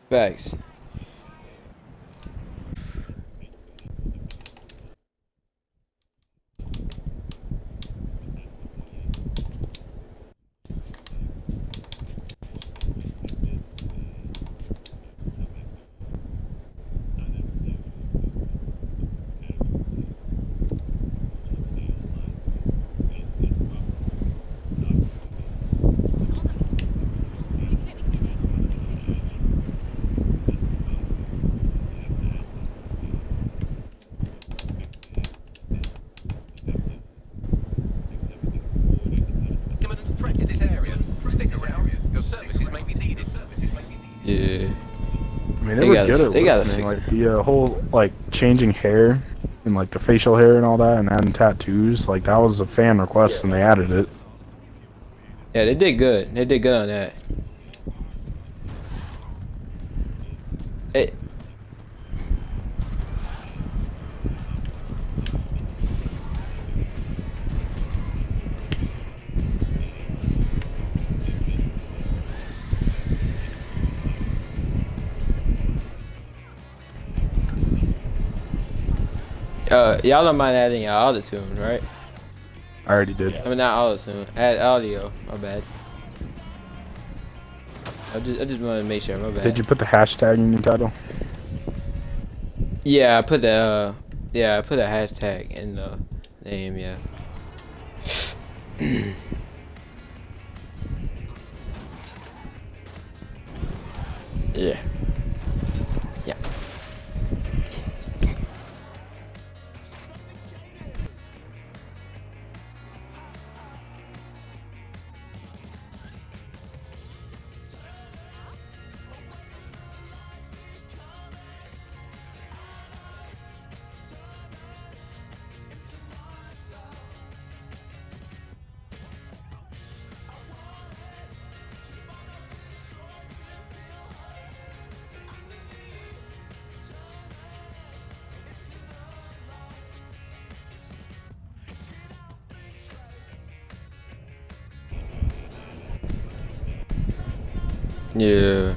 Facts. Imminent threat in this area. Stick around. Your services may be needed. Yeah. I mean, they were good at They gotta listening. fix Like it. the whole like changing hair and like the facial hair and all that, and adding tattoos. Like that was a fan request, and they added it. Yeah, they did good. They did good on that. It, y'all don't mind adding your auto-tune, right? I already did. I mean, not auto-tune. Add audio. My bad. I just wanted to make sure. My bad. Did you put the hashtag in your title? Yeah, I put the yeah, I put a hashtag in the name. Yeah. Yeah. Yeah. Yeah.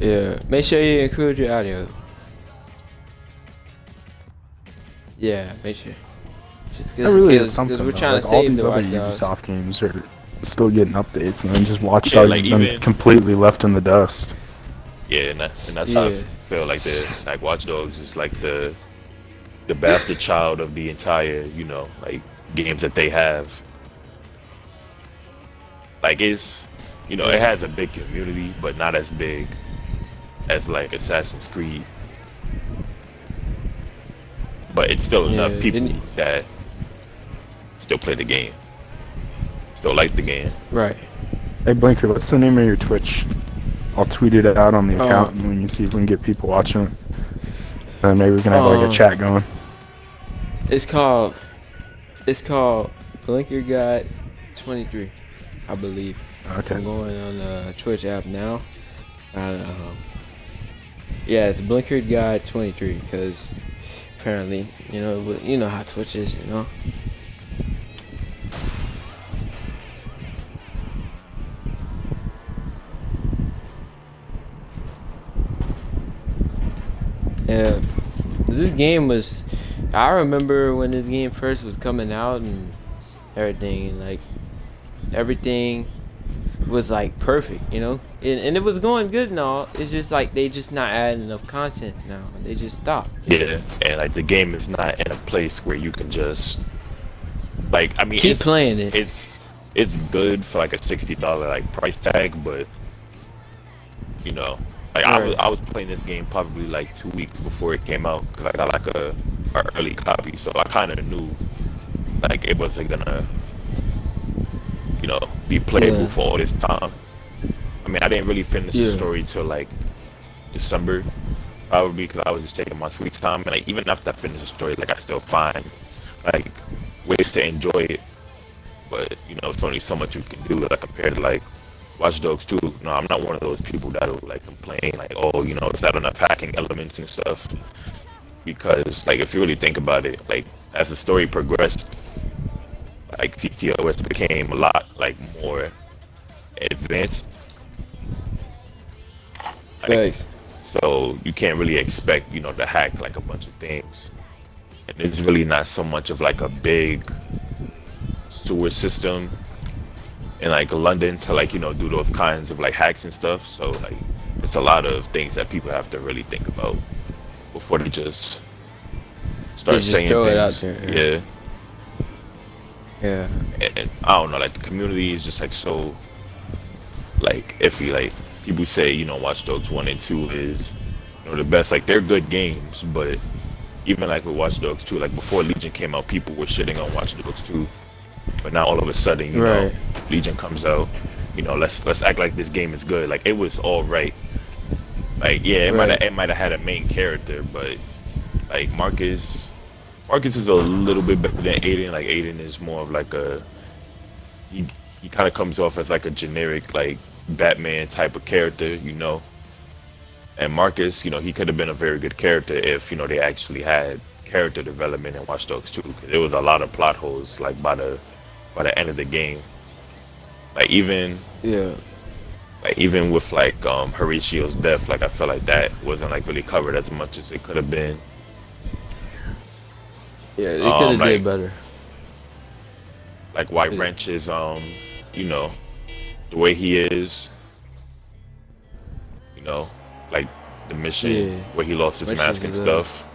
Yeah. Make sure you include your audio. Yeah, make sure. That really is something. Because we're Though. trying Like to all save these the other Watch Dogs. Ubisoft games are still getting updates, and then just Watch Yeah, Dogs like has been even completely left in the dust. yeah, and that's how I Yeah. feel like the like Watch Dogs is like the bastard child of the entire like games that they have. Like it's it Yeah. has a big community, but not as big as like Assassin's Creed. But it's still Yeah. enough people that still play the game, still like the game. Right. Hey Blinker, what's the name of your Twitch? I'll tweet it out on the account, and Um. we can see if we can get people watching it. And maybe we can have like a chat going. It's called. It's called Blinker God 23, I believe. Okay. I'm going on the Twitch app now. Yeah, it's Blinker God 23 because apparently, you know how Twitch is, you know. Yeah, this game was. I remember when this game first was coming out and everything, and like everything was like perfect, you know, and it was going good and all. It's just like they just not adding enough content now. They just stopped. Yeah, and like the game is not in a place where you can just like I mean Keep playing it. it's good for like a $60 like price tag, but you know like Right. I was playing this game probably like 2 weeks before it came out because I got like a early copy, so I kind of knew like it wasn't gonna be playable Yeah. for all this time. I mean, I didn't really finish the Yeah. story till like December, probably because I was just taking my sweet time. And like even after I finished the story, like I still find like ways to enjoy it. But you know, it's only so much you can do. Like compared to like Watch Dogs 2. No, I'm not one of those people that'll like complain like, oh, you know, it's not enough hacking elements and stuff. Because like if you really think about it, like as the story progressed, like CTOS became a lot like more advanced. Like, Thanks. so you can't really expect, you know, to hack like a bunch of things. And it's really not so much of like a big sewer system in like London to like, you know, do those kinds of like hacks and stuff. So like it's a lot of things that people have to really think about before they just start They just saying throw it out things. there, Yeah. Yeah. And I don't know, like the community is just like so like iffy. Like people say, you know, Watch Dogs 1 and 2 is, you know, the best. Like they're good games, but even like with Watch Dogs 2, like before Legion came out, people were shitting on Watch Dogs 2. But now all of a sudden, you know, Right. Legion comes out, you know, let's act like this game is good. Like it was all right. Like yeah, Right. it might have had a main character, but like Marcus is a little bit better than Aiden. Like Aiden is more of like a he kind of comes off as like a generic like Batman type of character, you know. And Marcus, you know, he could have been a very good character if, you know, they actually had character development in Watch Dogs 2. There was a lot of plot holes like by the end of the game. Like Yeah. even with like Horatio's death, like I felt like that wasn't like really covered as much as it could have been. Yeah. They could have like did better. like why Wrench is you know, the way he is, you know, like the mission Yeah. where he lost his Wrench mask is and good. stuff.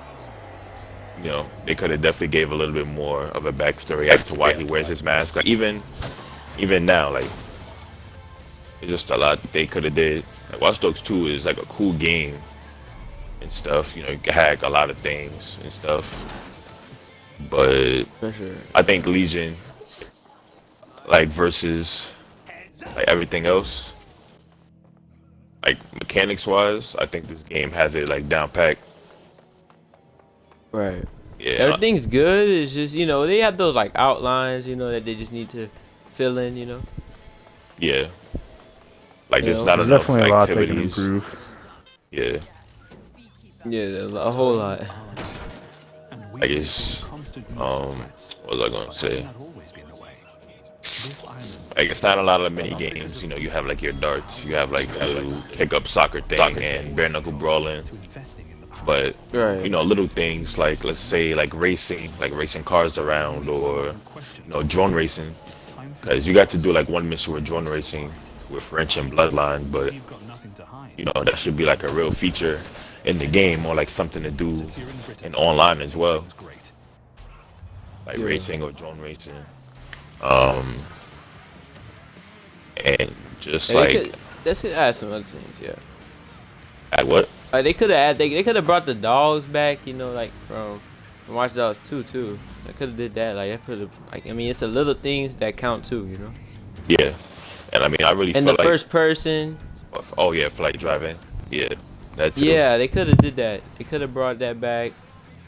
You know, they could have definitely gave a little bit more of a backstory as to why he wears his mask. Like even now, like it's just a lot they could have did. Like Watch Dogs 2 is like a cool game and stuff. You know, you can hack a lot of things and stuff. But For sure. I think Legion, like versus like everything else, like mechanics wise, I think this game has it like down packed. Right. Yeah, Everything's good. It's just, you know, they have those like outlines, you know, that they just need to fill in, you know. yeah. Like You there's know, not There's enough definitely a lot they can activities. improve. Yeah, Yeah, a whole lot. I guess. What was I gonna say? Like it's not a lot of mini games. You know, you have like your darts, you have like the kick up soccer thing and bare knuckle brawling. But Right. you know, little things like let's say like racing cars around, or you know, drone racing. Because you got to do like one mission with drone racing with Wrench and Bloodline, but you know that should be like a real feature in the game, or like something to do in online as well, like Yeah. racing or drone racing. Um, and just Yeah, like they could add some other things, yeah. at what? Like they could have they could have brought the dogs back, you know, like from Watch Dogs 2 too. They could have did that. Like that could have like I mean it's the little things that count too, you know. Yeah, and I mean I really And feel the like first person, oh yeah, flight driving. Yeah, that's yeah, they could have did that. They could have brought that back.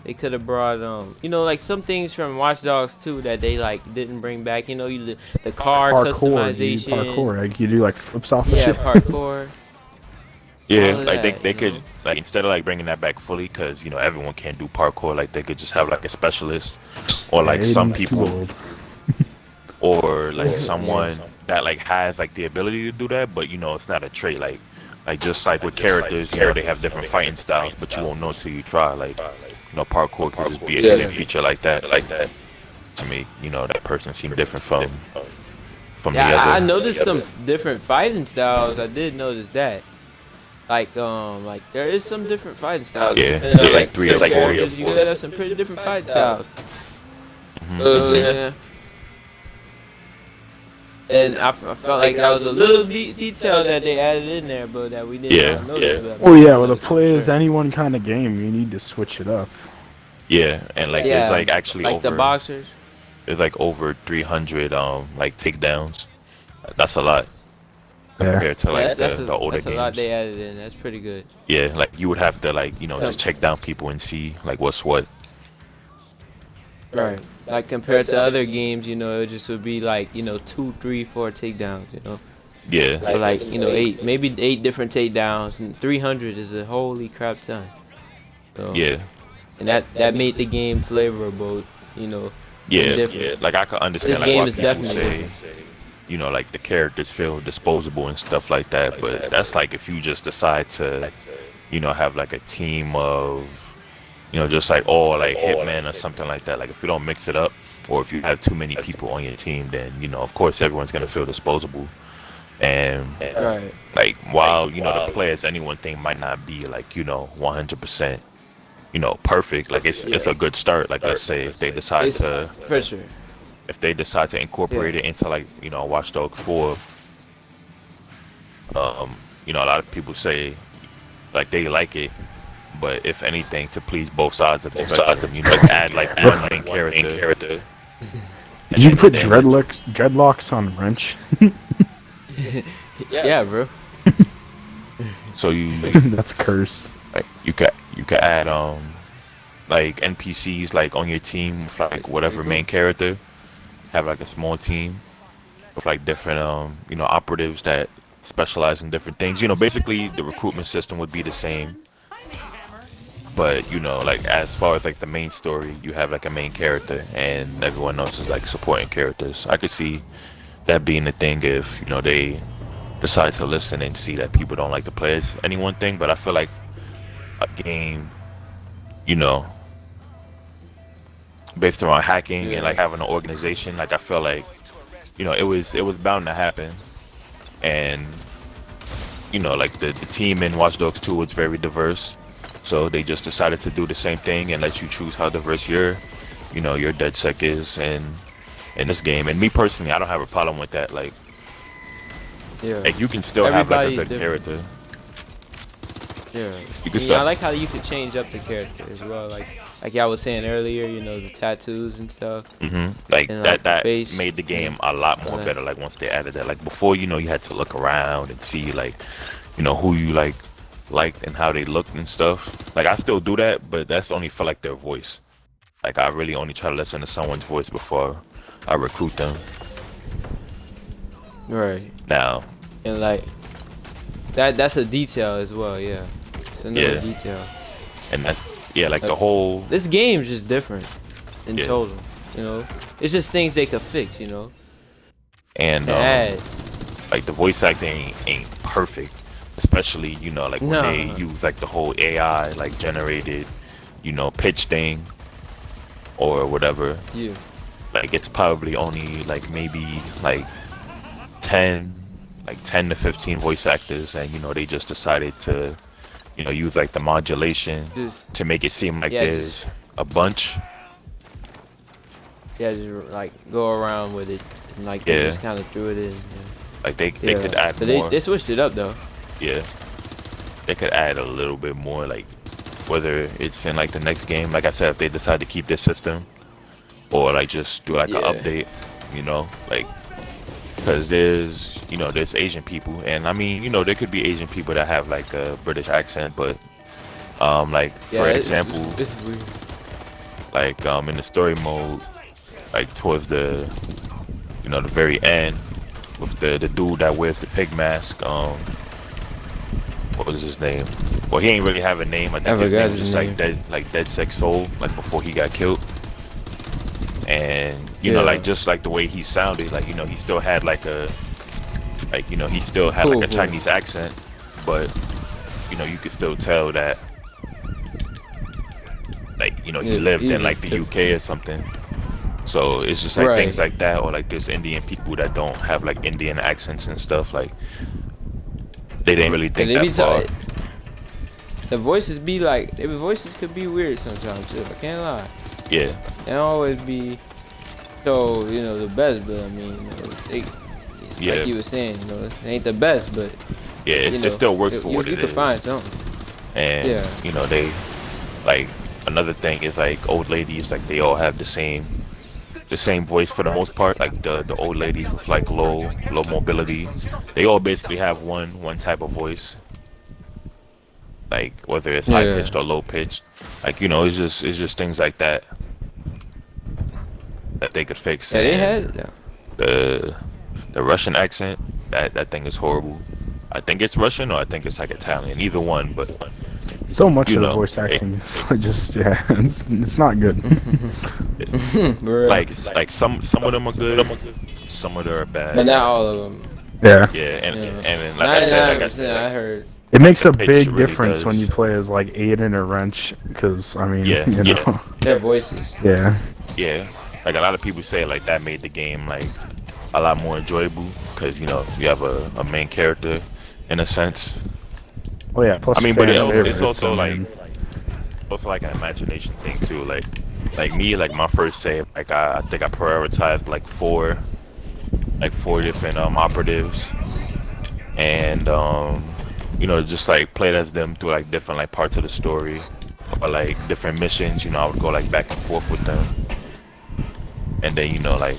They could have brought you know, like some things from Watch Dogs 2 that they like didn't bring back. You know, the car Parkour, dude, customization. parkour. Like you do like flips off the Yeah, shit. parkour. Yeah, all of like that, they you could know? like instead of like bringing that back fully, because you know everyone can't do parkour. Like they could just have like a specialist, or like Yeah, some Aiden's too people, old. or like Yeah. someone that like has like the ability to do that, but you know it's not a trait. Like just like with characters, you know they have different fighting styles, but you won't know till you try. Like you know parkour could just be a hidden feature like that. Like that to me, you know that person seemed different from the Yeah, other. I noticed some different fighting styles. I did notice that. Like there is some different fighting styles. Yeah, Depending on, there's like three or certain four. characters, You gotta have some pretty different fighting styles. Yeah. And I felt like that was a little detail that they added in there, but that we didn't Yeah, notice. yeah. But Well, yeah, I with a noticed it for play as sure. anyone kind of game, you need to switch it up. Yeah, and like there's like actually like over the boxers. there's like over 300 like takedowns. That's a lot. compared to like that's the older that's a lot games. they added in. That's pretty good. Yeah, like you would have to like just check down people and see like what's what. Right. Like compared to other games, it just would be like 2, 3, 4 takedowns. Yeah, So like 8, maybe 8 different takedowns, and 300 is a holy crap ton. So, yeah, And that made the game flavorable. yeah, different. yeah. Like I could understand This like game why is people definitely say, like the characters feel disposable and stuff like that. But that's like if you just decide to, have like a team of, just like all like hitmen or something like that. Like if you don't mix it up, or if you have too many people on your team, then of course everyone's gonna feel disposable. And right. like while the players anyone thing might not be like 100%, perfect. Like it's a good start. Like let's say if they decide It's, to for sure. incorporate it into like Watch Dogs 4, a lot of people say like they like it, but if anything to please both sides of the spectrum, add like one main character. Did you put dreadlocks on Wrench? Yeah, bro. So you That's cursed. like you could add like NPCs like on your team with like whatever main character. Have like a small team with like different operatives that specialize in different things. Basically the recruitment system would be the same. But like as far as like the main story, you have like a main character and everyone else is like supporting characters. I could see that being the thing if they decide to listen and see that people don't like to play as any one thing. But I feel like a game, based around hacking and like having an organization, like I feel like it was bound to happen. And like the team in Watch Dogs 2 was very diverse. So they just decided to do the same thing and let you choose how diverse your DedSec is in this game. And me personally, I don't have a problem with that. Like Yeah. you can still have like a Everybody's good different. character. Yeah. You can I start. like how you could change up the character as well. Like y'all was saying earlier, the tattoos and stuff. Like And, like, the that face. made the game a lot more Yeah. better. Like once they added that, like before, you had to look around and see like, who you liked and how they looked and stuff. Like I still do that, but that's only for like their voice. Like I really only try to listen to someone's voice before I recruit them. Right. Now, And like that's a detail as well. Yeah. It's another Yeah. detail. and that like the whole This game's just different in Yeah. total. It's just things they could fix. and Add. like the voice acting ain't perfect, especially like when No. they use like the whole AI like generated pitch thing or whatever. Yeah. Like it's probably only like maybe like 10 to 15 voice actors, and they just decided to use like the modulation Just to make it seem like Yeah, there's a bunch. just like go around with it. And like they Yeah. just kind of threw it in. Like they Yeah. could add But more. they switched it up though. Yeah, they could add a little bit more, like whether it's in like the next game, like I said, if they decide to keep this system, or like just do like an Yeah. update, like because there's Asian people, and I mean there could be Asian people that have like a British accent, but like Yeah. for it's- example, it's weird. like in the story mode, like towards the the very end with the dude that wears the pig mask, what was his name? Well, he ain't really have a name. I think I his forgot name was his just name. like DedSec Soul, like before he got killed. And you Yeah. know, like just like the way he sounded, like he still had like a he still had Cool like a voice. Chinese accent, but you could still tell that like he Yeah, lived he in like the was UK or something. So it's just like Right. things like that, or like there's Indian people that don't have like Indian accents and stuff. Like they didn't really think They that be far. the voices be like, their voices could be weird sometimes too. I can't lie. Yeah, They don't always be so the best, but I mean, they, Yeah. like you were saying, it ain't the best, but yeah, it still works for what you it can is. find something. And Yeah. they like another thing is like old ladies, like they all have the same the same voice for the most part. Like the old ladies with like low mobility, they all basically have one type of voice. Like whether it's high Yeah. pitched or low pitched, like you know, it's just things like that that they could fix. Yeah, they And had it though. the Russian accent, that thing is horrible. I think it's Russian or I think it's like Italian, either one. But So much you of the know, voice acting is just yeah, it's not good. Bro. like some of them are good, some of them are bad. But not all of them. Yeah, Yeah, and Yeah. then like I said, 99%, I heard. it makes a pitch big really difference when does. you play as like Aiden or Wrench, because I mean, Yeah, you yeah. know, Their voices. yeah. yeah, like a lot of people say like that made the game like a lot more enjoyable because you know you have a main character in a sense. Oh yeah. Plus, I mean, but fan it's favorites, also I like mean, an imagination thing too. Like me, like my first save, like I think I prioritized like four different operatives, and you know just like played as them through like different like parts of the story or like different missions. You know, I would go like back and forth with them, and then you know like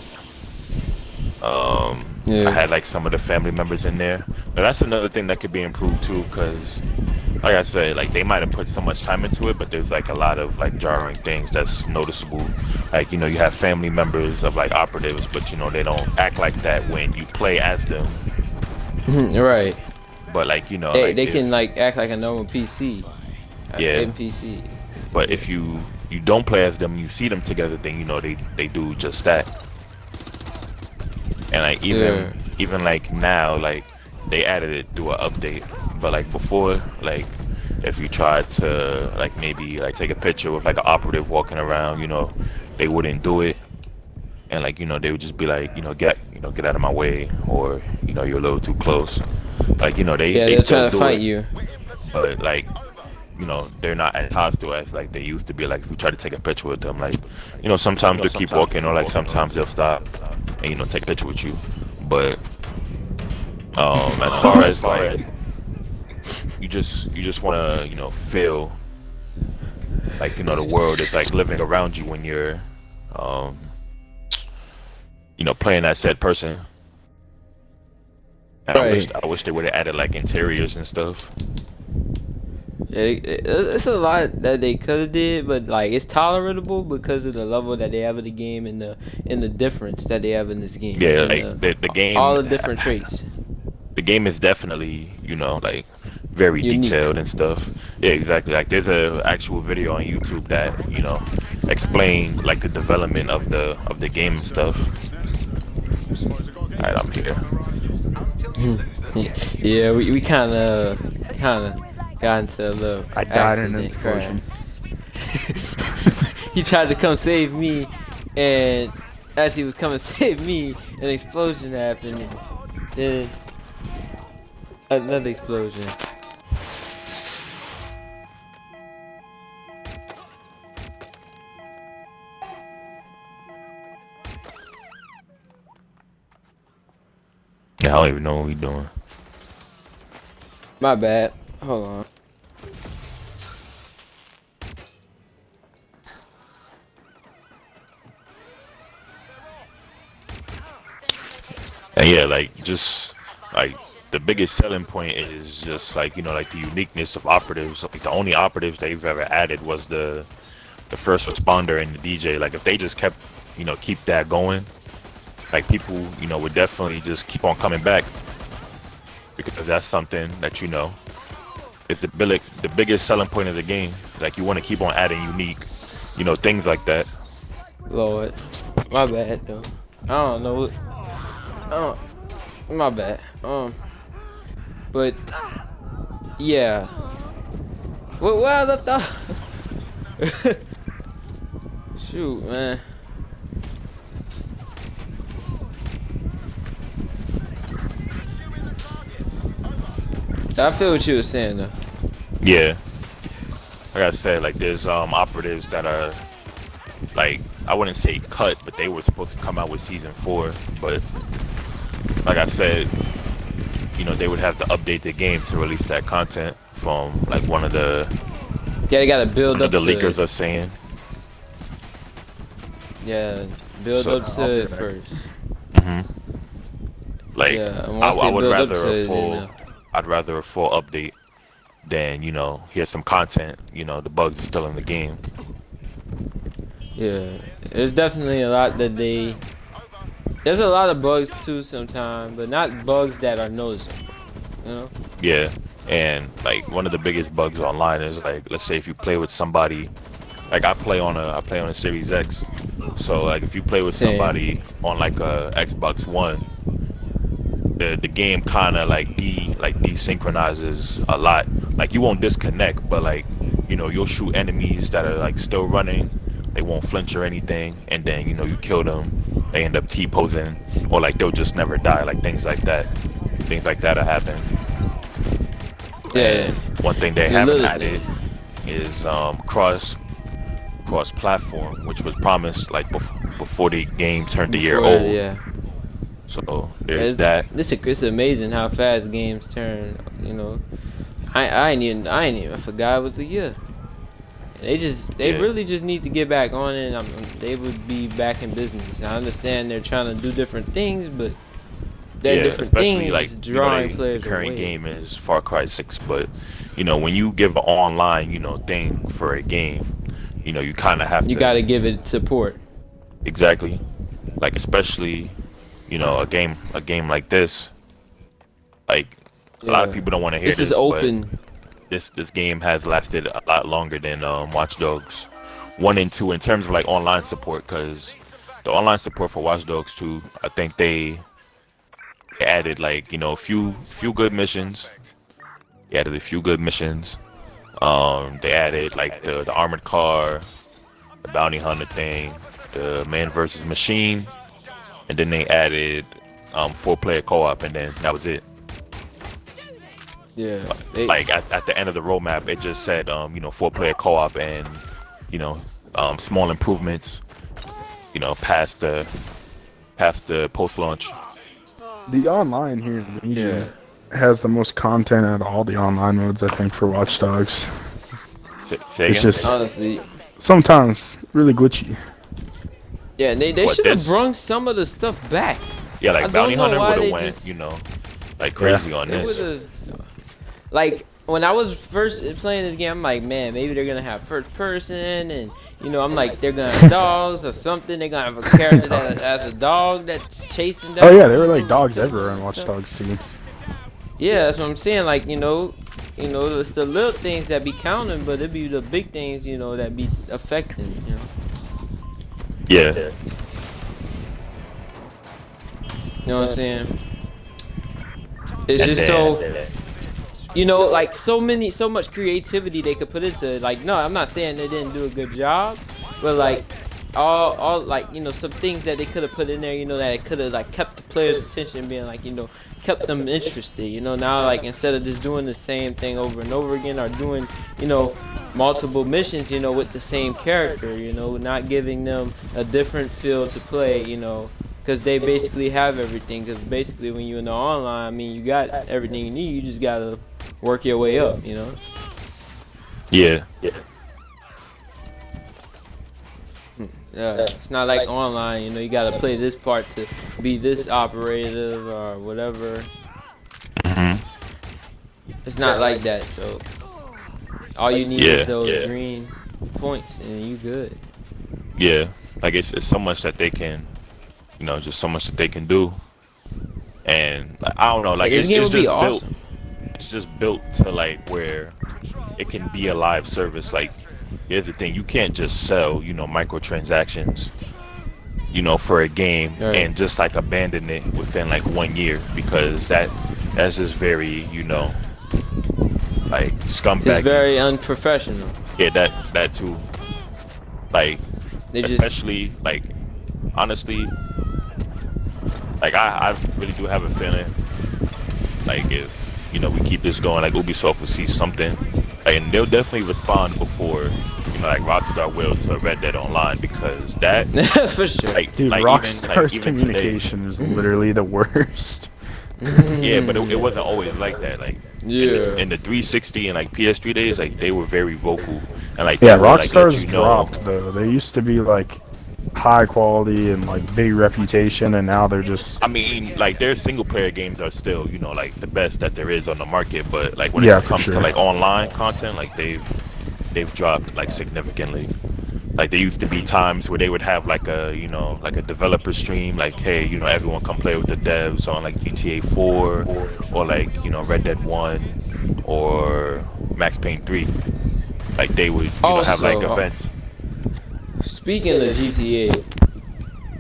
Yeah. I had like some of the family members in there. But that's another thing that could be improved too, because like I said, like they might have put so much time into it, but there's like a lot of like jarring things that's noticeable. Like you know, you have family members of like operatives, but you know they don't act like that when you play as them. Right. But like you know, They, like they if- can like act like a normal PC. Yeah. NPC. But if you don't play as them, you see them together, then you know they do just that. And like even like now, like they added it through an update. But like before, like if you tried to like maybe like take a picture with like an operative walking around, you know, they wouldn't do it. And like you know they would just be like get out of my way, or you know you're a little too close. Like you know they Yeah, they they're still trying to do fight it, you. but like you know they're not as hostile as like they used to be. Like if you try to take a picture with them, like you know sometimes they'll keep walking, or like sometimes they'll stop and you know take a picture with you. But as far as like you just want to you know feel like you know the world is like living around you when you're you know playing that said person. And Right. I wish they would have added like interiors and stuff. Yeah, it's a lot that they could have did, but like it's tolerable because of the level that they have of the game and the difference that they have in this game. Yeah, And like the game. all the different traits. The game is definitely you know like very Unique. detailed and stuff. Yeah, exactly. Like there's a actual video on YouTube that you know explain like the development of the game and stuff. All right, I'm here. Yeah, we kind of got into a little I died in an accident, explosion. crash. He tried to come save me, and as he was coming to save me, an explosion happened. And then another explosion. Yeah, I don't even know what we doing. My bad. Hold on. And yeah, like just like the biggest selling point is just like you know like the uniqueness of operatives. Like the only operatives they've ever added was the first responder and the DJ. Like if they just kept you know keep that going, like people you know would definitely just keep on coming back, because that's something that you know is the biggest selling point of the game. Like you want to keep on adding unique you know things like that. Lord, my bad though. I don't know what. My bad. But yeah. Where I left off? Shoot, man. I feel what you were saying though. Yeah, like I said, like there's operatives that are like I wouldn't say cut, but they were supposed to come out with season 4. But like I said, you know they would have to update the game to release that content from like one of the Yeah, they gotta build up the to leakers are saying. Yeah, build So- up to it first. hmm Like Yeah, and I, once I they would build up rather to a it, full, then, I'd rather a full update than here's some content. The bugs are still in the game. yeah, there's definitely a lot that they. There's a lot of bugs too sometimes, but not bugs that are noticeable. You know? Yeah, and like one of the biggest bugs online is like, let's say if you play with somebody, like I play on a Series X, so like if you play with Same. somebody on like a Xbox One, the game kind of like desynchronizes a lot. Like you won't disconnect, but like you'll shoot enemies that are like still running. They won't flinch or anything, and then you kill them. They end up T-posing, or like they'll just never die. Like things like that. Things like that happen. Yeah. And one thing they Yeah, haven't literally. added is cross platform, which was promised like before the game turned a year Before, old. yeah. So there's that. It's amazing how fast games turn. You know, I ain't even forgot it was a year. They Yeah. really just need to get back on it. They would be back in business. I understand they're trying to do different things, but they're different especially things like drawing the players current away. game is Far Cry 6, but when you give an online thing for a game, you kind of have You to got to give it support. exactly, like especially a game like this, like a lot of Yeah. people don't want to hear This is but open. this game has lasted a lot longer than Watch Dogs 1 and 2 in terms of like online support, because the online support for Watch Dogs 2, I think they added like a few good missions. They added a few good missions. They added like the armored car, the bounty hunter thing, the man versus machine, and then they added 4-player co-op, and then that was it. Yeah. Like at the end of the roadmap, it just said 4-player co-op and small improvements. Past the post launch. The online here in the region has the most content out of all the online modes, I think, for Watch Dogs. Say It's again? just honestly. sometimes really glitchy. Yeah, they What, should have this? brung some of the stuff back. Yeah, I like don't bounty know hunter why would they have went, just- like crazy on It this. would've- like when I was first playing this game, I'm like, man, maybe they're gonna have first person, and I'm like, they're gonna have dogs or something. They're gonna have a character that has a dog that's chasing down. Oh yeah, there were like people. dogs everywhere in Watch Dogs too. Yeah, that's what I'm saying. Like, it's the little things that be counting, but it be the big things, that be affecting. Yeah. You know what I'm saying? It's And just then- like so much creativity they could put into it. Like, no, I'm not saying they didn't do a good job, but like all like some things that they could have put in there, that it could have like kept the players' attention, being like kept them interested. Now like instead of just doing the same thing over and over again, or doing multiple missions, with the same character, not giving them a different feel to play, because they basically have everything. Because basically when you're in the online, I mean, you got everything you need. You just gotta work your way up, Yeah. Yeah, it's not like online, you gotta play this part to be this operative or whatever. Mhm. It's not like that, so all you need Yeah, is those yeah. green points and you good. Yeah. Like it's so much that they can, just so much that they can do. And like, I don't know, like This it's, game it's would be just built. awesome. It's just built to like where it can be a live service. Like here's the thing, you can't just sell, microtransactions, for a game Right. and just like abandon it within like 1 year, because that's just very, like scumbag. It's very unprofessional. Yeah, that too. Like They just especially like honestly, like I really do have a feeling like if we keep this going, like Ubisoft will see something, like, and they'll definitely respond before like Rockstar will to Red Dead Online, because that for sure. like Dude, like Rockstar's even today, communication is literally the worst. yeah, but it wasn't always like that. Like Yeah. in the 360 and like PS3 days, like they were very vocal and like they Yeah, would, like, let Rockstar's you know. dropped though. They used to be like high quality and like big reputation, and now they're just I mean, like their single player games are still, you know, like the best that there is on the market. But like when yeah it for comes to sure. like online content, like they've dropped like significantly. Like there used to be times where they would have like a, you know, like a developer stream, like hey, you know, everyone come play with the devs on like GTA 4 or like, you know, Red Dead 1 or Max Payne 3. Like they would, you know, have like Also, events. speaking of GTA,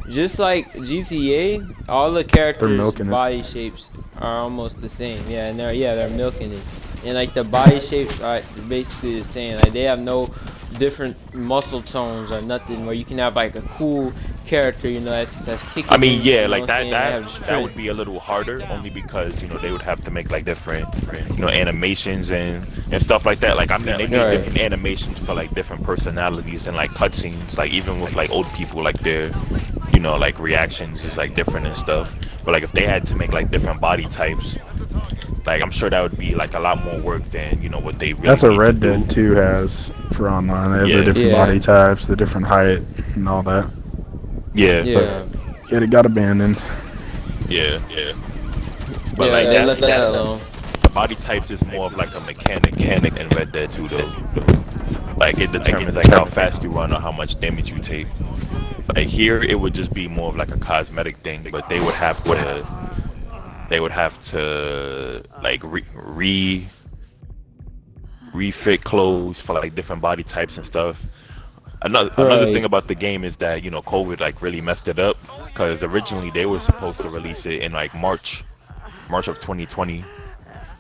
just like GTA, all the They're characters' milking it. body shapes are almost the same. Yeah, and they're milking it, and like the body shapes are basically the same. Like they have no different muscle tones or nothing. Where you can have like a cool character, you know, that's kicking. I mean, in, yeah, you know like what I'm saying? They have that strength. would be a little harder, only because, you know, they would have to make like different, you know, animations and stuff like that. Like I mean, they made Right. different animations for like different personalities and like cutscenes. Like even with like old people, like their, you know, like reactions is like different and stuff. But like if they had to make like different body types, like I'm sure that would be like a lot more work than, you know, what they really That's what need to Red do. Dead 2 has for online. They have the Yeah, different Yeah. body types, the different height, and all that. yeah, Yeah. Yet it got abandoned. yeah, yeah. But Yeah, like they left that that alone. the body types is more of like a mechanic in Red Dead 2 though. Like it determines like how fast you run or how much damage you take. Like here it would just be more of like a cosmetic thing, but they would have to like refit clothes for like different body types and stuff. Another Right. thing about the game is that, you know, COVID like really messed it up, because originally they were supposed to release it in like March of 2020,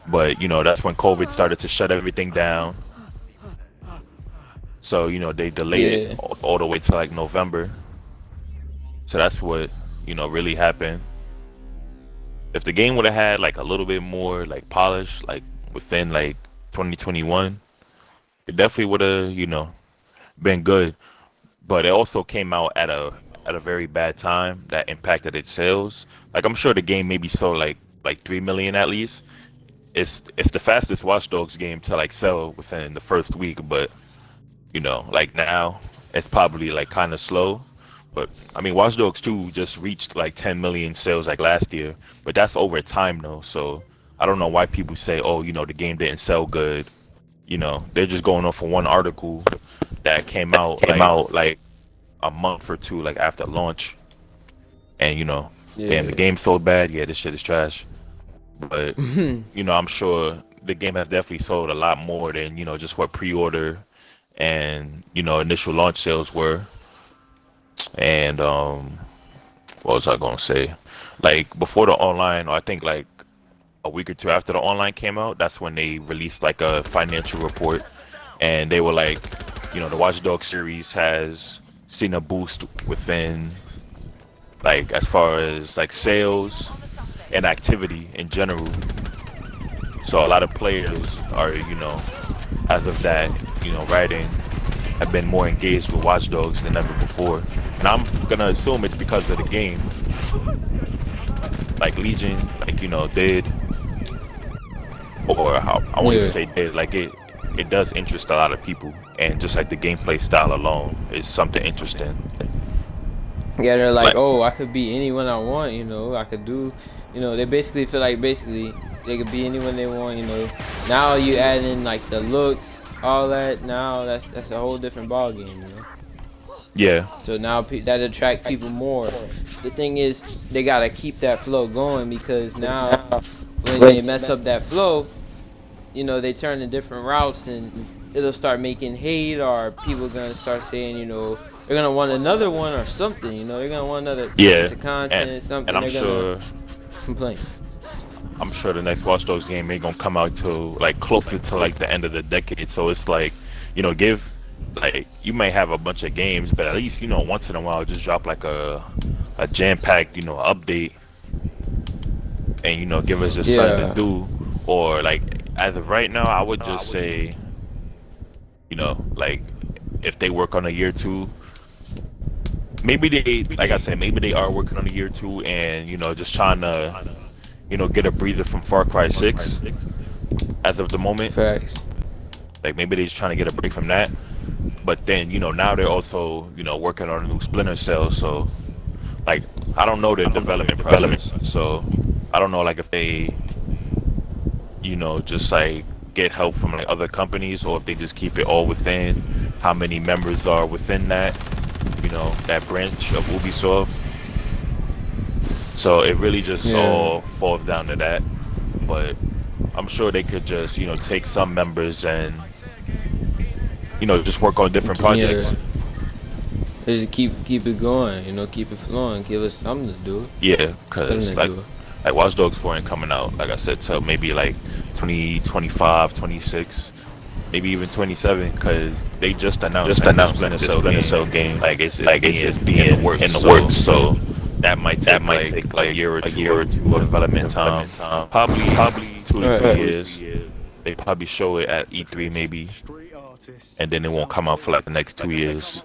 but you know that's when COVID started to shut everything down. So you know they delayed it Yeah. all the way to like November. So that's what, you know, really happened. If the game would have had like a little bit more like polish, like within like 2021, it definitely would have, you know, been good. But it also came out at a very bad time that impacted its sales. Like I'm sure the game maybe sold like 3 million at least. It's the fastest Watch Dogs game to like sell within the first week, but you know, like now it's probably like kind of slow. But I mean, Watch Dogs 2 just reached like 10 million sales like last year, but that's over time though. So I don't know why people say, oh, you know, the game didn't sell good. You know, they're just going off of one article that came out like a month or two like after launch, and you know, damn, the Yeah. game sold bad. Yeah, this shit is trash. But you know, I'm sure the game has definitely sold a lot more than, you know, just what pre-order and, you know, initial launch sales were. And what was I gonna say? Like before the online, or I think like a week or two after the online came out, that's when they released like a financial report, and they were like, you know, the Watch Dogs series has seen a boost within, like, as far as like sales and activity in general. So a lot of players are, you know, as of that, you know, writing, have been more engaged with Watch Dogs than ever before. And I'm gonna assume it's because of the game. Like Legion, like, you know, did, or how I won't even Yeah. say did, like it does interest a lot of people, and just like the gameplay style alone is something interesting. Yeah, they're like, Like, oh, I could be anyone I want, you know, I could do, you know, they basically feel like basically they could be anyone they want, you know. Now you add in like the looks, all that. Now that's a whole different ball game, you know. yeah, So now that attract people more. The thing is, they gotta keep that flow going, because now when they mess up that flow, you know, they turn to different routes, and it'll start making hate, or people gonna start saying, you know, they're gonna want another one or something, you know, they're gonna want another yeah, piece of content, something. and I'm They're gonna sure complain. the next Watch Dogs game ain't gonna come out till like closer to like the end of the decade. So it's like, you know, give, like, you may have a bunch of games, but at least, you know, once in a while just drop like a jam-packed, you know, update, and you know, give us just something Yeah. to do. Or like, as of right now, I would just say, you know, like, if they work on a year two, maybe they, like I said, maybe they are working on a year two, and you know, just trying to, you know, get a breather from Far Cry 6 as of the moment. Facts. Like maybe they're just trying to get a break from that. But then now they're also working on a new Splinter Cell. So like I don't know the development process. So I don't know like if they just like get help from like other companies, or if they just keep it all within how many members are within that branch of Ubisoft. So it really just all falls down to that. But I'm sure they could just take some members and just work on different projects. Just keep it going, keep it flowing, give us something to do. Yeah, because like Watch Dogs 4 ain't coming out, like I said, so maybe like 2025, 26, maybe even 27, because they just announced the Splinter Cell game. Like it's being in the works. So that might take like a year or two of development time. Probably 2 to 3 years. They probably show it at E3 maybe, and then it won't come out for like the next 2 years.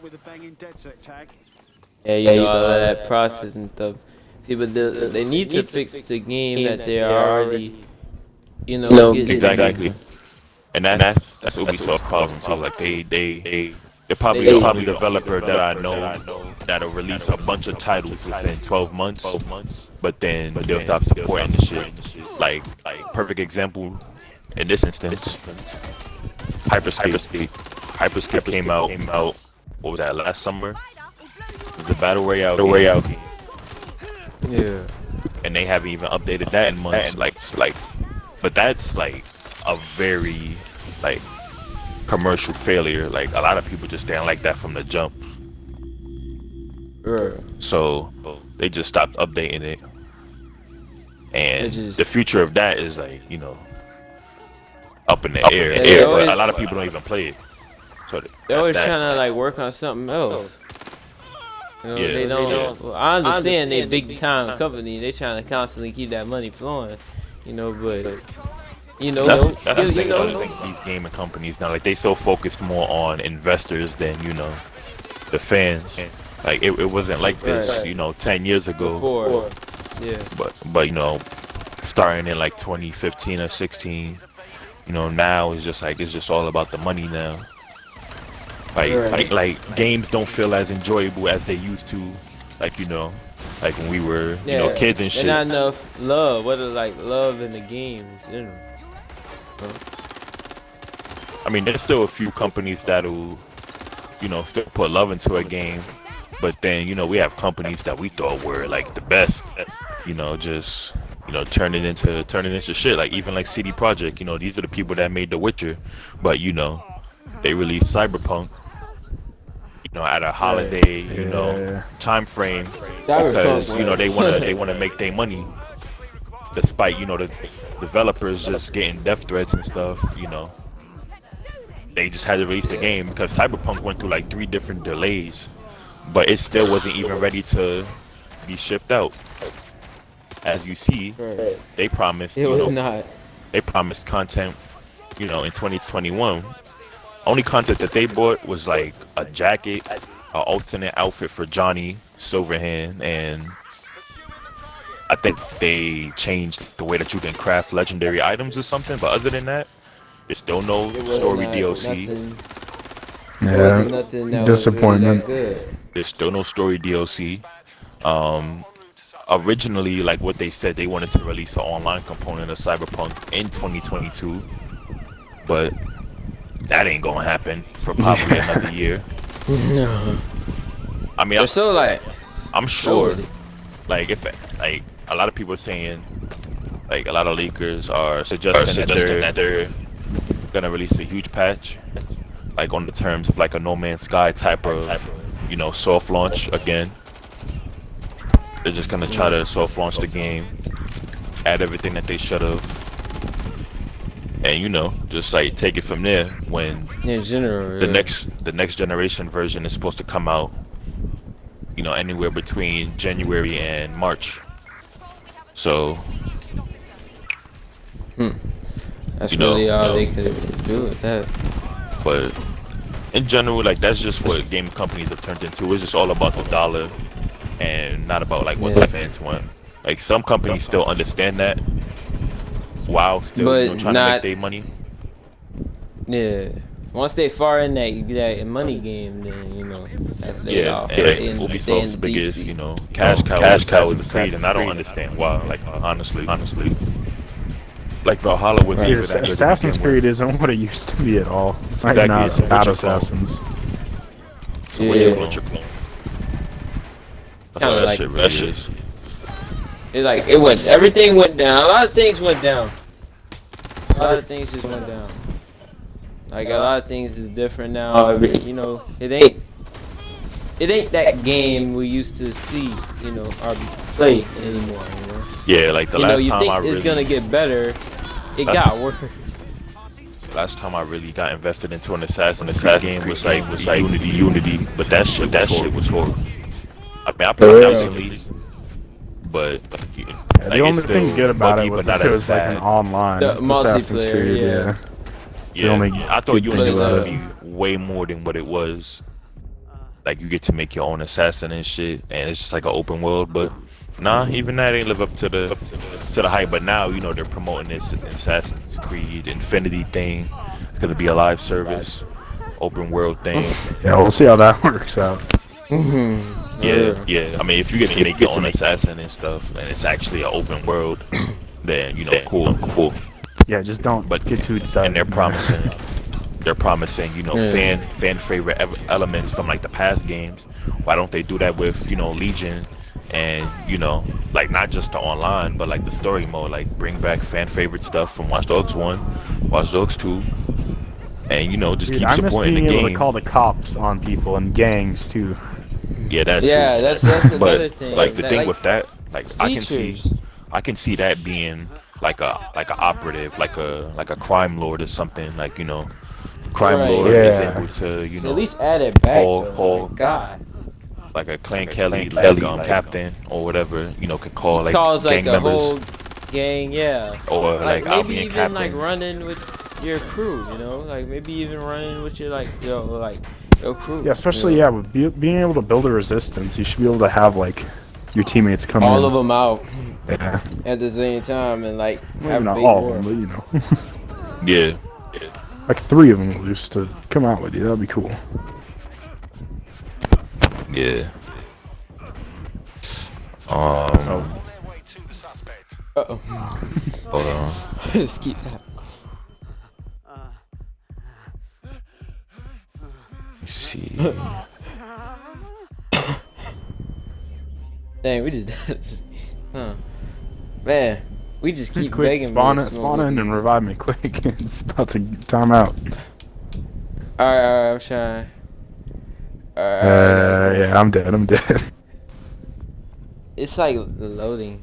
Yeah, all of that process and stuff. See, but they need to fix the game that they are already, Exactly. And that's Ubisoft's problem too. Like they're probably the only developer that I know that'll release a bunch of titles within 12 months, but then they'll stop supporting the shit. Like perfect example in this instance, Hyperscape. Hyperscape came out. What was that? Last summer. It was a battle royale game. Yeah. And they haven't even updated that in months. But that's like a very like commercial failure. Like a lot of people just didn't like that from the jump. So they just stopped updating it. And the future of that is like up in the air. But a lot of people don't even play it. So they're always trying to like work on something else. They don't. Well, I understand they big time company. They trying to constantly keep that money flowing, but that's the thing. I think these gaming companies now, like they so focused more on investors than the fans. Like it wasn't like this, 10 years ago. Before. Yeah. But starting in like 2015 or 16, now it's just all about the money now. Like games don't feel as enjoyable as they used to, like when we were kids and shit. Not enough love. What is like love in the game in general? I mean, there's still a few companies that'll still put love into a game, but then we have companies that we thought were like the best, just turn it into shit. Like even like CD Projekt, these are the people that made The Witcher, but they released Cyberpunk. At a holiday, time frame, because they wanna make their money, despite the developers just getting death threats and stuff. They just had to release the game because Cyberpunk went through like 3 different delays, but it still wasn't even ready to be shipped out. As you see, they promised. They promised content, in 2021. Only content that they bought was like a jacket, an alternate outfit for Johnny Silverhand, and I think they changed the way that you can craft legendary items or something. But other than that, there's still no story DLC. Yeah, disappointment. There's still no story DLC. Originally, like what they said, they wanted to release an online component of Cyberpunk in 2022, but that ain't gonna happen for probably another year. No. I mean, I'm sure. Really. Like if a lot of people are saying, like a lot of leakers are suggesting that they're gonna release a huge patch, like on the terms of like a No Man's Sky type of, soft launch again. They're just gonna try to soft launch the game, add everything that they should have. And just like take it from there when the next generation version is supposed to come out, anywhere between January and March. So that's really all they could do with that. But in general, like that's just what game companies have turned into. It's just all about the dollar and not about like what the fans want. Like some companies still understand that, while still trying to make their money. Yeah, once they far in that money game, then you know they Yeah, all and they in Ubisoft's deep biggest, sea. you know, cash cow is Creed, and I don't understand why. Like honestly, like Valhalla was Right. even that good to Assassin's begin Creed with. isn't what it used to be at all. It's not Exactly, even it's a about Witcher clone. Assassins. So what's your Yeah. Witcher clone? That's Kinda all that like- shit really is. It like it went. Everything went down. A lot of things went down. A lot of things just went down. Like a lot of things is different now. You know, it ain't that game we used to see. You know, or play anymore. You know. Yeah, like the You know, last you time think I it's really, gonna get better. It Last got worse. last time I really got invested into an Assassin's Creed game was like Unity, but that shit was horrible. I mean, I played For it real. recently, but Yeah, the only thing good about it was that it was like an online The Assassin's multiplayer, Creed. yeah. Yeah. It's the Yeah, only I thought good Unity thing was about gonna it. be way more than what it was. Like you get to make your own assassin and shit, and it's just like an open world. But nah, even that ain't live up to the hype. But now you know they're promoting this Assassin's Creed Infinity thing. It's gonna be a live service, open world thing. Yeah, we'll see how that works out. Yeah. I mean, if you get to make your own assassin and stuff, and it's actually an open world, then you know, cool. Yeah, just don't But get too excited. And they're promising, you know, fan favorite elements from like the past games. Why don't they do that with, you know, Legion, and you know, like not just the online, but like the story mode, like bring back fan favorite stuff from Watch Dogs 1, Watch Dogs 2, and you know, just Dude, keep I miss supporting being the able game. to call the cops on people and gangs too. Yeah, that's Yeah, that's another but thing. like the That, thing like, with that, like features. I can see that being like a operative, like a crime lord or something, like you know, crime Right. lord is Yeah. able to, you So know, at least add it back. Paul- though. Paul- Like, God. like a Clan Kelly, like captain or whatever, you know, could call like Calls gang like a members whole gang, yeah. or Like like I'll maybe be in even captain. like running with your crew, you know? Like maybe even running with your like your crew. Yeah, especially you know? with being able to build a resistance, you should be able to have like your teammates come All in. of them out Yeah, at the same time and like well, have not big all war. of them, but you know, Yeah. like 3 of them just to come out with you. That'd be cool. Yeah. Oh, Uh-oh. Hold on. Let's keep that. Let's see. Dang, we just huh. Man, we just keep quick, begging spawn me it, to spawn smoke in with and you. revive me quick. It's about to time out. Alright, I'm trying. Alright, Yeah, I'm dead. it's like loading.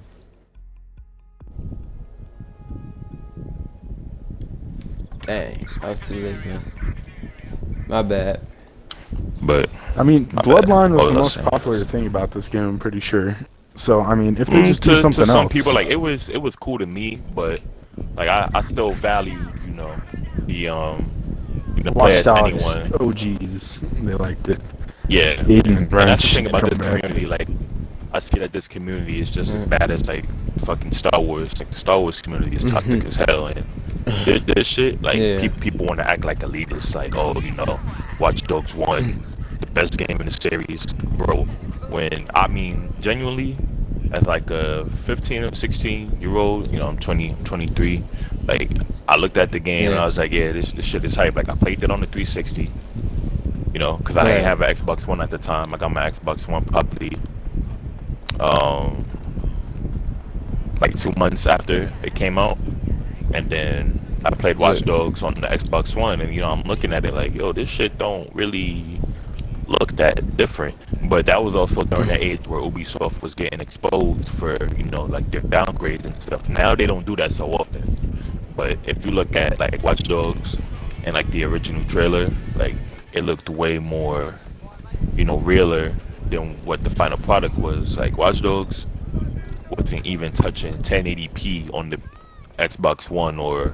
Dang, I was too late then. My bad. But I mean, bad. Bloodline was What the was I most saying? popular thing about this game. I'm pretty sure. So I mean, if they just do to something some else, people, like it was cool to me, but like I still value, you know, the play Watch as Dogs anyone. OGs, they liked it. Yeah. Aiden and And that's the Branch thing about come this back. community. Like, I see that this community is just as bad as like fucking Star Wars. Like, the Star Wars community is toxic as hell, and this shit, like, Yeah. people want to act like elitists. Like, oh, you know, Watch Dogs 1, the best game in the series, bro. When I mean, genuinely, as like a 15 or 16-year-old, you know, I'm 20, I'm 23. Like, I looked at the game and Yeah. I was like, yeah, this shit is hype. Like, I played it on the 360. You know, because I didn't Right. have an Xbox One at the time. I got my Xbox One probably like 2 months after it came out, and then I played Watch Dogs on the Xbox One, and you know, I'm looking at it like, yo, this shit don't really look that different. But that was also during the age where Ubisoft was getting exposed for, you know, like their downgrades and stuff. Now they don't do that so often. But if you look at like Watch Dogs and like the original trailer, like it looked way more, you know, realer than what the final product was. Like Watch Dogs wasn't even touching 1080p on the Xbox One or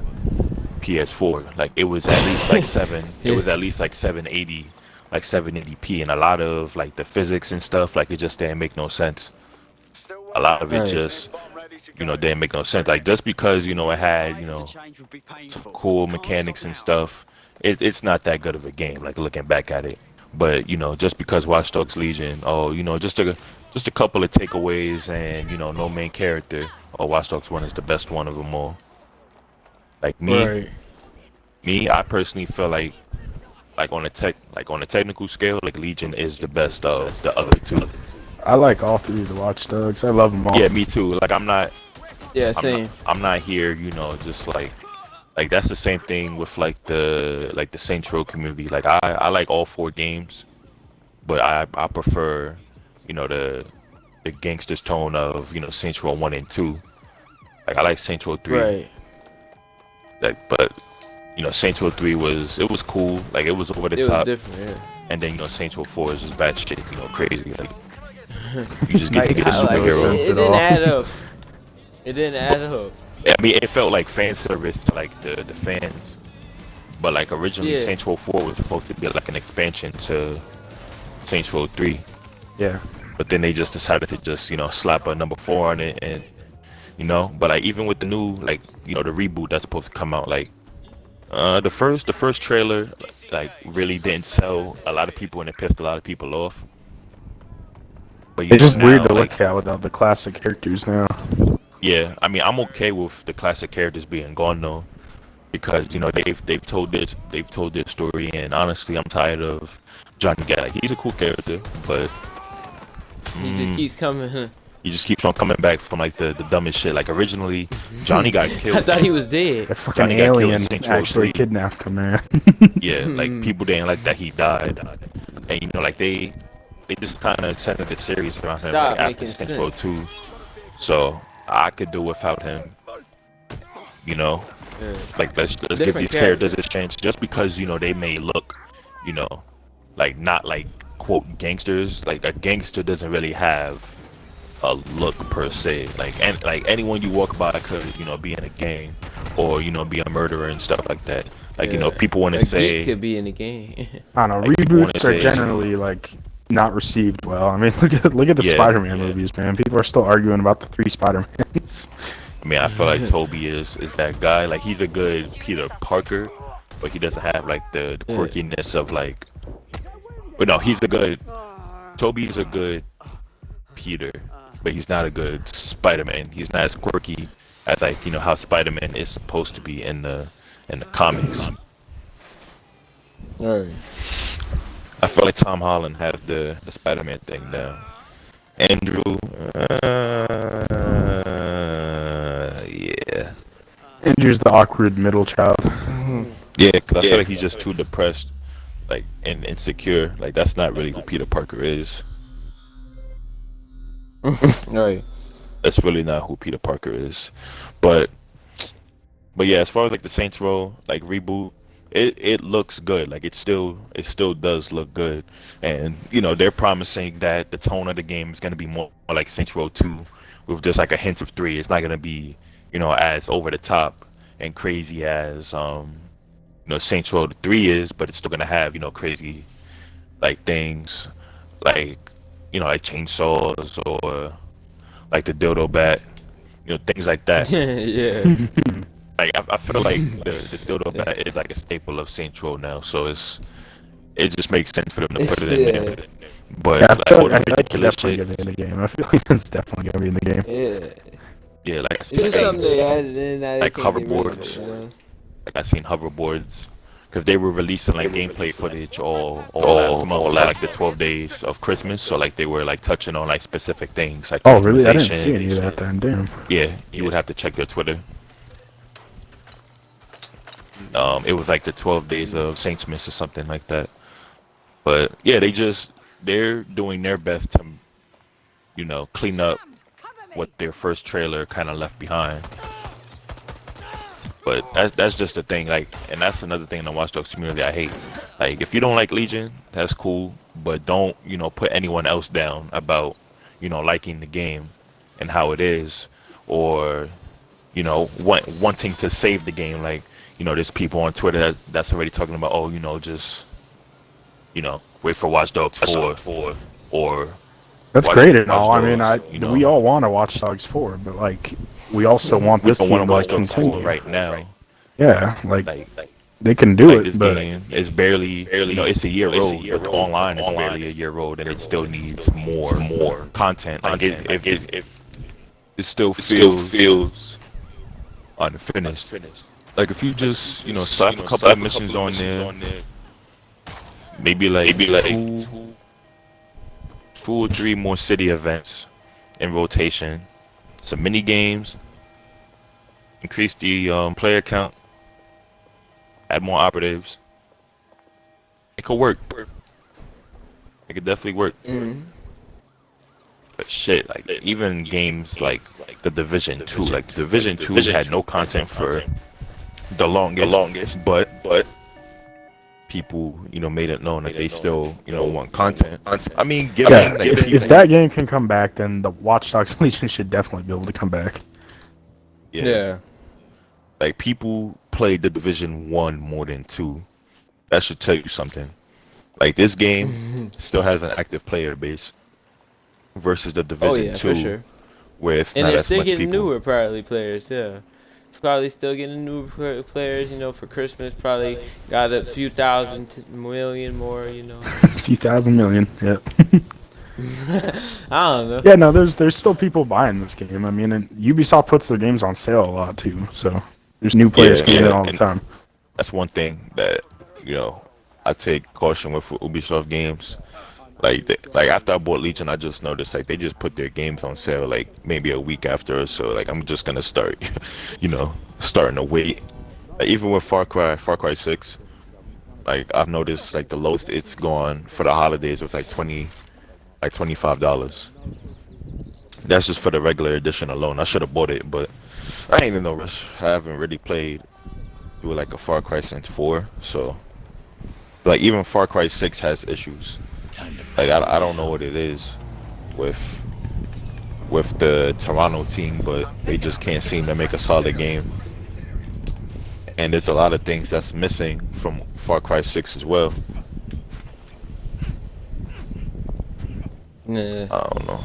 PS4. Like it was at least like it was at least like 780, like 780p, and a lot of like the physics and stuff, like it just didn't make no sense. A lot of it Right. just, you know, didn't make no sense. Like just because, you know, it had, you know, some cool mechanics and stuff, it's not that good of a game. Like looking back at it, but just because Watch Dogs Legion, oh, just a couple of takeaways and no main character. Oh, Watch Dogs 1 is the best one of them all. Like Right. I personally feel like on a technical scale, like Legion is the best of the other two. I like all three of the Watch Dogs. I love them all. Yeah, me too. Like Yeah, same. I'm not here, just like that's the same thing with like the Saints Row community. Like I like all four games, but I prefer, the gangster's tone of, Saints Row 1 and 2. Like I like Saints Row 3. Right. Like but Saints Row 3 was cool. Like it was over the It was top. different. Yeah. And then Saints Row 4 is just bad shit, crazy. Like you just get I to get a kinda like superhero. Saints It at didn't all. add up. It didn't add up. I mean, it felt like fan service to like the fans, but like originally Yeah. Saints Row 4 was supposed to be like an expansion to Saints Row 3, Yeah. but then they just decided to just slap a number 4 on it, and but like even with the new like the reboot that's supposed to come out, like the first trailer like really didn't sell a lot of people and it pissed a lot of people off. But It's just weird to like, look at without the classic characters now. yeah, I mean, I'm okay with the classic characters being gone though, because they've told this story, and honestly, I'm tired of Johnny Gat. Like, he's a cool character, but He just keeps coming. he just keeps on coming back from like the dumbest shit. Like originally, Johnny got killed. I thought he was dead. The fucking Johnny got killed in alien Saints Row actually 3. kidnapped him, man. Yeah, like people didn't like that he died, and like they just kind of centered the series around him Stop like, after making Saints Row sense. 2. So I could do without him. Yeah. Like let's give Different these characters a chance, just because they may look, like not like quote gangsters. Like a gangster doesn't really have a look per se. Like anyone you walk by could be in a gang or be a murderer and stuff like that. Like Yeah. people want A to say geek could be in the game. I don't know. Like, people wanna Reboots say are it's- generally like not received well. I mean, look at the Yeah, Spider-Man yeah. movies, man. People are still arguing about the 3 Spider-Mans. I mean, I feel like Toby is that guy. Like he's a good Peter Parker, but he doesn't have like the Yeah. quirkiness of like. But no, he's a good. Toby's a good Peter, but he's not a good Spider-Man. He's not as quirky as like how Spider-Man is supposed to be in the comics. Alright. I feel like Tom Holland has the Spider-Man thing down. Andrew, yeah. Andrew's the awkward middle child. Yeah, because I feel like he's just too depressed, like, and insecure. Like, that's not really who Peter Parker is. Right. That's really not who Peter Parker is. But yeah, as far as like the Saints Row like reboot, it looks good. Like it still does look good, and they're promising that the tone of the game is gonna be more like Saints Row 2, with just like a hint of 3. It's not gonna be as over the top and crazy as Saints Row 3 is, but it's still gonna have crazy like things like like chainsaws or like the dildo bat, things like that. Yeah. Like I feel like the dildo bat is like a staple of Saints Row now, so it just makes sense for them to put it in there. But Yeah, I like, feel all like the that's ridiculous definitely shit, gonna be in the game. I feel like it's definitely gonna be in the game. Yeah. yeah, like It's just something they added in that like they can't get rid of hoverboards. it, like I seen hoverboards, because they were releasing like gameplay footage all last month, like the 12 days of Christmas. So like they were like touching on like specific things like Oh, really? I didn't see customization. any of that then. Damn. Yeah, you would have to check their Twitter. It was like the 12 days of Saints Miss or something like that. But yeah, they're doing their best to, clean up what their first trailer kind of left behind. But that's just the thing, like, and that's another thing in the Watch Dogs community I hate. Like, if you don't like Legion, that's cool, but don't, put anyone else down about, liking the game and how it is, or, wanting to save the game. Like, there's people on Twitter that's already talking about, oh, just, wait for Watch Dogs 4, or That's Watch- great and Watch all. I mean, Dogs, we all want to Watch Dogs 4, but like we also want we this don't game want to to Watch Dogs 4 continue. right now. Yeah, like Like they can do Like it, this but game is barely, you know, it's a year old. But the online is barely a year old, and it still needs more content. Like it still feels unfinished. Like if you just, you know, slap a couple of missions on there, maybe like two or three more city events in rotation, some mini games, increase the player count, add more operatives. It could work. It could definitely work. But shit, like even games like the Division 2, like the Division 2 had no content for the longest, but people, you know, made it known that they still, you know, want content. I mean, yeah, if that game can come back, then the Watch Dogs Legion should definitely be able to come back. Yeah. Like people played the Division 1 more than 2. That should tell you something. Like this game still has an active player base versus the Division 2, for sure. where it's And not they're as still much getting people. newer probably players, yeah. Probably still getting new players, you know, for Christmas. Probably got a few thousand million more, you know. A few thousand million, yeah. I don't know. Yeah, no, there's still people buying this game. I mean, and Ubisoft puts their games on sale a lot too, so there's new players coming in all the time. That's one thing that, you know, I take caution with Ubisoft games. Like after I bought Legion, I just noticed like they just put their games on sale like maybe a week after or so. Like I'm just gonna start, you know, starting to wait. Like, even with Far Cry 6, like I've noticed like the lowest it's gone for the holidays was like $25. That's just for the regular edition alone. I should have bought it, but I ain't in no rush. I haven't really played through like a Far Cry since 4, so like even Far Cry 6 has issues. Like I don't know what it is with the Toronto team, but they just can't seem to make a solid game. And there's a lot of things that's missing from Far Cry 6 as well. Nah. I don't know.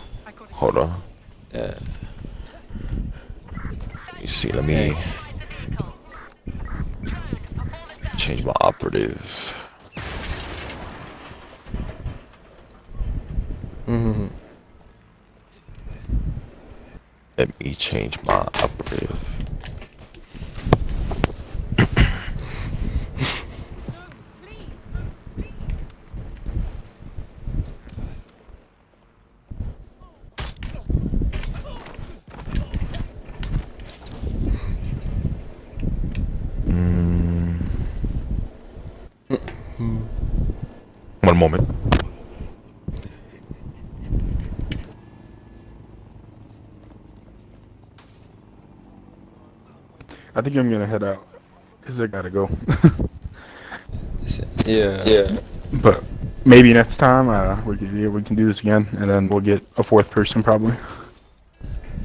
Hold on. Yeah. Let me see. Let me change my operative. Let me change my operative. One moment. I think I'm gonna head out because I gotta go. Yeah. But maybe next time we can do this again, and then we'll get a fourth person probably.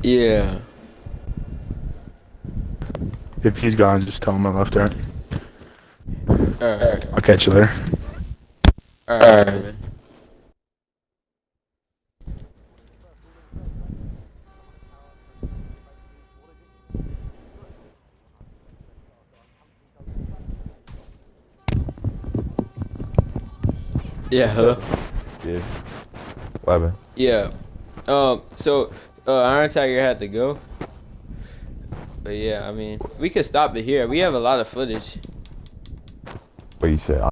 Yeah. If he's gone, just tell him I left. Alright. Alright. I'll catch you later. Alright, man. Yeah, hello? Yeah. What happened? Yeah. So, Iron Tiger had to go. But yeah, I mean, we could stop it here. We have a lot of footage. What you said?